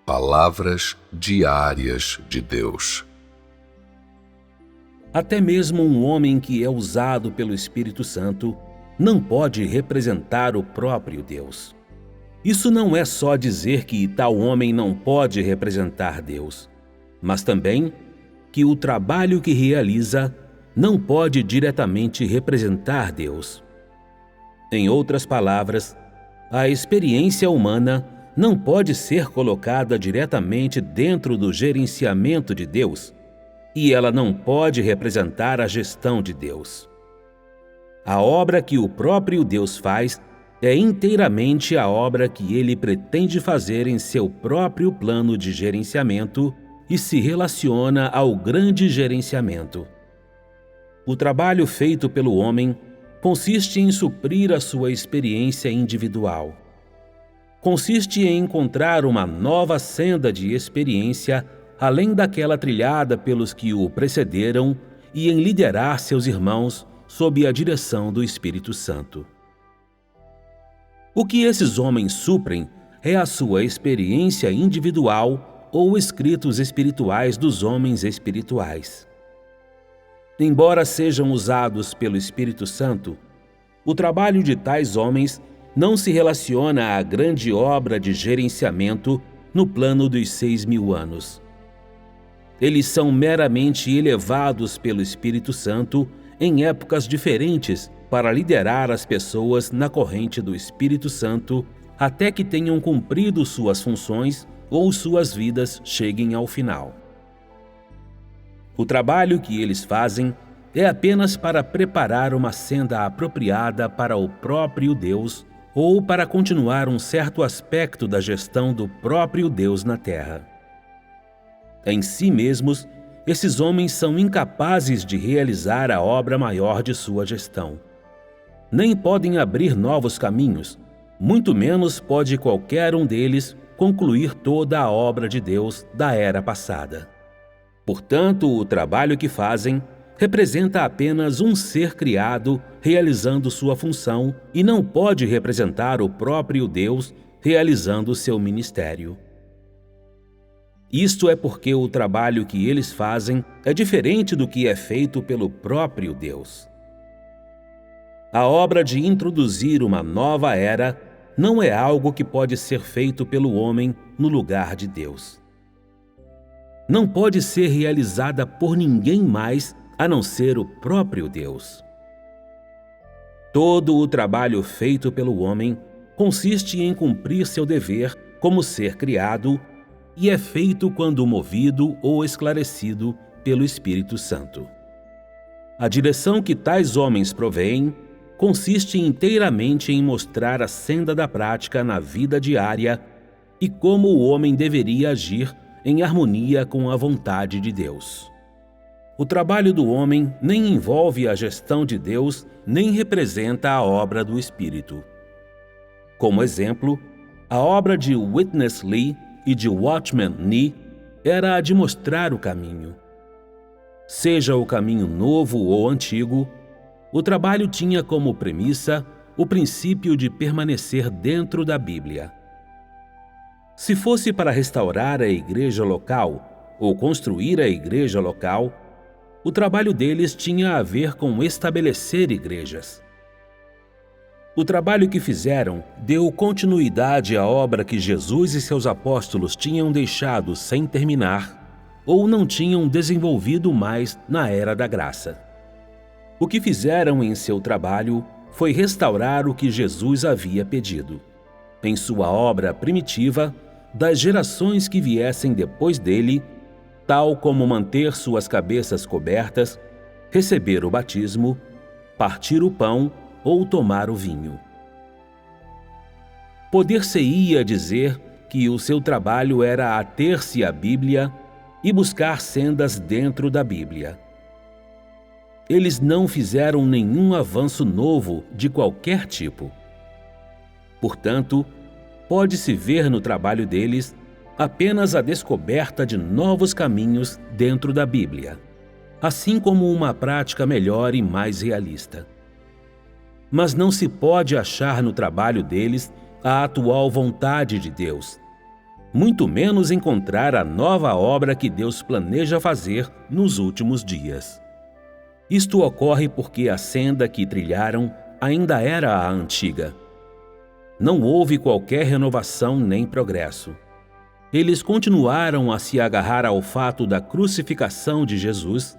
Palavras diárias de Deus. Até mesmo um homem que é usado pelo Espírito Santo não pode representar o próprio Deus. Isso não é só dizer que tal homem não pode representar Deus, mas também que o trabalho que realiza não pode diretamente representar Deus. Em outras palavras, a experiência humana não pode ser colocada diretamente dentro do gerenciamento de Deus, e ela não pode representar a gestão de Deus. A obra que o próprio Deus faz é inteiramente a obra que ele pretende fazer em seu próprio plano de gerenciamento e se relaciona ao grande gerenciamento. O trabalho feito pelo homem consiste em suprir a sua experiência individual. Consiste em encontrar uma nova senda de experiência além daquela trilhada pelos que o precederam e em liderar seus irmãos sob a direção do Espírito Santo. O que esses homens suprem é a sua experiência individual ou escritos espirituais dos homens espirituais. Embora sejam usados pelo Espírito Santo, o trabalho de tais homens não se relaciona à grande obra de gerenciamento no plano dos 6.000 anos. Eles são meramente elevados pelo Espírito Santo em épocas diferentes para liderar as pessoas na corrente do Espírito Santo até que tenham cumprido suas funções ou suas vidas cheguem ao final. O trabalho que eles fazem é apenas para preparar uma senda apropriada para o próprio Deus ou para continuar um certo aspecto da gestão do próprio Deus na terra. Em si mesmos, esses homens são incapazes de realizar a obra maior de sua gestão. Nem podem abrir novos caminhos, muito menos pode qualquer um deles concluir toda a obra de Deus da era passada. Portanto, o trabalho que fazem representa apenas um ser criado realizando sua função e não pode representar o próprio Deus realizando seu ministério. Isto é porque o trabalho que eles fazem é diferente do que é feito pelo próprio Deus. A obra de introduzir uma nova era não é algo que pode ser feito pelo homem no lugar de Deus. Não pode ser realizada por ninguém mais a não ser o próprio Deus. Todo o trabalho feito pelo homem consiste em cumprir seu dever como ser criado e é feito quando movido ou esclarecido pelo Espírito Santo. A direção que tais homens provêem consiste inteiramente em mostrar a senda da prática na vida diária e como o homem deveria agir em harmonia com a vontade de Deus. O trabalho do homem nem envolve a gestão de Deus, nem representa a obra do Espírito. Como exemplo, a obra de Witness Lee e de Watchman Nee era a de mostrar o caminho. Seja o caminho novo ou antigo, o trabalho tinha como premissa o princípio de permanecer dentro da Bíblia. Se fosse para restaurar a igreja local ou construir a igreja local, o trabalho deles tinha a ver com estabelecer igrejas. O trabalho que fizeram deu continuidade à obra que Jesus e seus apóstolos tinham deixado sem terminar ou não tinham desenvolvido mais na era da graça. O que fizeram em seu trabalho foi restaurar o que Jesus havia pedido, em sua obra primitiva, das gerações que viessem depois dele, tal como manter suas cabeças cobertas, receber o batismo, partir o pão ou tomar o vinho. Poder-se-ia dizer que o seu trabalho era ater-se à Bíblia e buscar sendas dentro da Bíblia. Eles não fizeram nenhum avanço novo de qualquer tipo. Portanto, pode-se ver no trabalho deles apenas a descoberta de novos caminhos dentro da Bíblia, assim como uma prática melhor e mais realista. Mas não se pode achar no trabalho deles a atual vontade de Deus, muito menos encontrar a nova obra que Deus planeja fazer nos últimos dias. Isto ocorre porque a senda que trilharam ainda era a antiga. Não houve qualquer renovação nem progresso. Eles continuaram a se agarrar ao fato da crucificação de Jesus,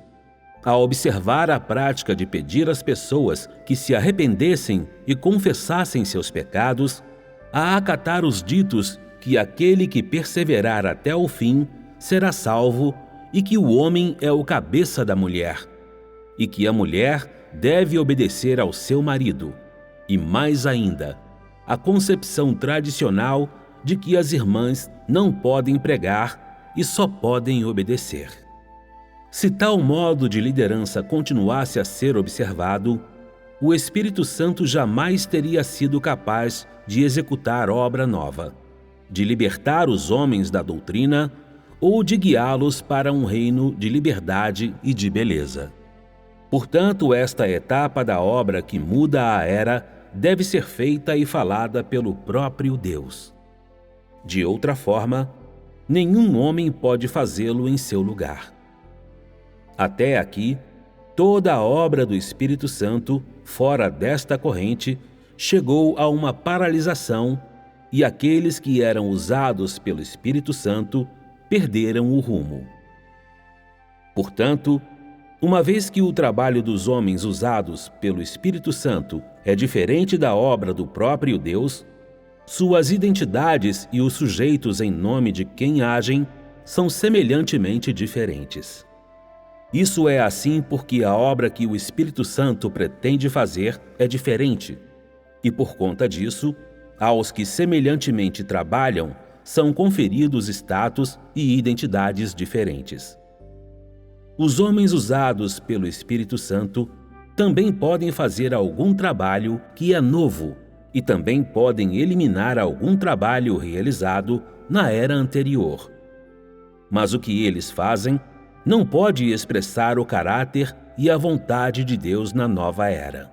a observar a prática de pedir às pessoas que se arrependessem e confessassem seus pecados, a acatar os ditos que aquele que perseverar até o fim será salvo e que o homem é o cabeça da mulher, e que a mulher deve obedecer ao seu marido, e mais ainda, a concepção tradicional de que as irmãs não podem pregar e só podem obedecer. Se tal modo de liderança continuasse a ser observado, o Espírito Santo jamais teria sido capaz de executar obra nova, de libertar os homens da doutrina ou de guiá-los para um reino de liberdade e de beleza. Portanto, esta etapa da obra que muda a era deve ser feita e falada pelo próprio Deus. De outra forma, nenhum homem pode fazê-lo em seu lugar. Até aqui, toda a obra do Espírito Santo, fora desta corrente, chegou a uma paralisação e aqueles que eram usados pelo Espírito Santo perderam o rumo. Portanto, uma vez que o trabalho dos homens usados pelo Espírito Santo é diferente da obra do próprio Deus, suas identidades e os sujeitos em nome de quem agem são semelhantemente diferentes. Isso é assim porque a obra que o Espírito Santo pretende fazer é diferente, e por conta disso, aos que semelhantemente trabalham são conferidos status e identidades diferentes. Os homens usados pelo Espírito Santo também podem fazer algum trabalho que é novo e também podem eliminar algum trabalho realizado na era anterior. Mas o que eles fazem não pode expressar o caráter e a vontade de Deus na nova era.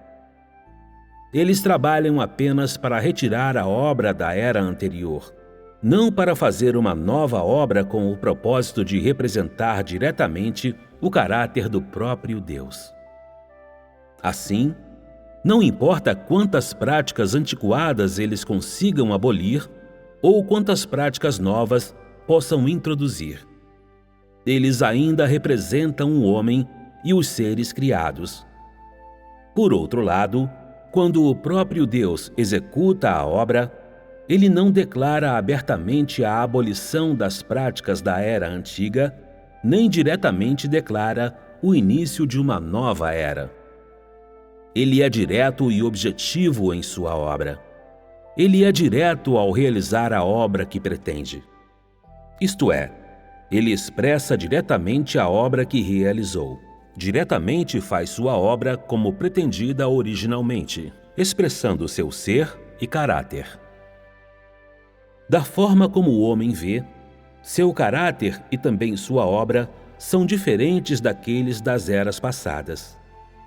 Eles trabalham apenas para retirar a obra da era anterior, não para fazer uma nova obra com o propósito de representar diretamente o caráter do próprio Deus. Assim, não importa quantas práticas antiquadas eles consigam abolir ou quantas práticas novas possam introduzir, eles ainda representam o homem e os seres criados. Por outro lado, quando o próprio Deus executa a obra, ele não declara abertamente a abolição das práticas da era antiga, nem diretamente declara o início de uma nova era. Ele é direto e objetivo em sua obra. Ele é direto ao realizar a obra que pretende. Isto é, ele expressa diretamente a obra que realizou. Diretamente faz sua obra como pretendida originalmente, expressando seu ser e caráter. Da forma como o homem vê, seu caráter e também sua obra são diferentes daqueles das eras passadas.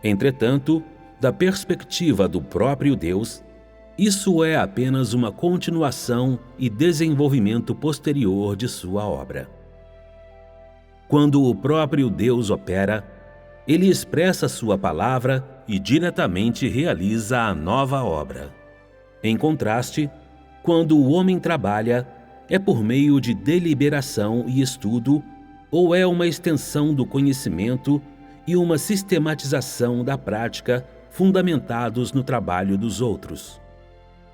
Entretanto, da perspectiva do próprio Deus, isso é apenas uma continuação e desenvolvimento posterior de sua obra. Quando o próprio Deus opera, ele expressa sua palavra e diretamente realiza a nova obra. Em contraste, quando o homem trabalha, é por meio de deliberação e estudo, ou é uma extensão do conhecimento e uma sistematização da prática fundamentados no trabalho dos outros.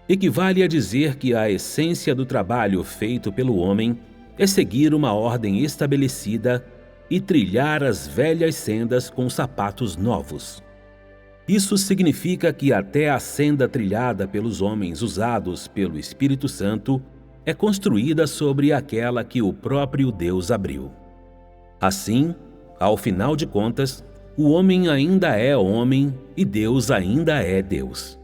Equivale a dizer que a essência do trabalho feito pelo homem é seguir uma ordem estabelecida e trilhar as velhas sendas com sapatos novos. Isso significa que até a senda trilhada pelos homens usados pelo Espírito Santo é construída sobre aquela que o próprio Deus abriu. Assim, ao final de contas, o homem ainda é homem e Deus ainda é Deus.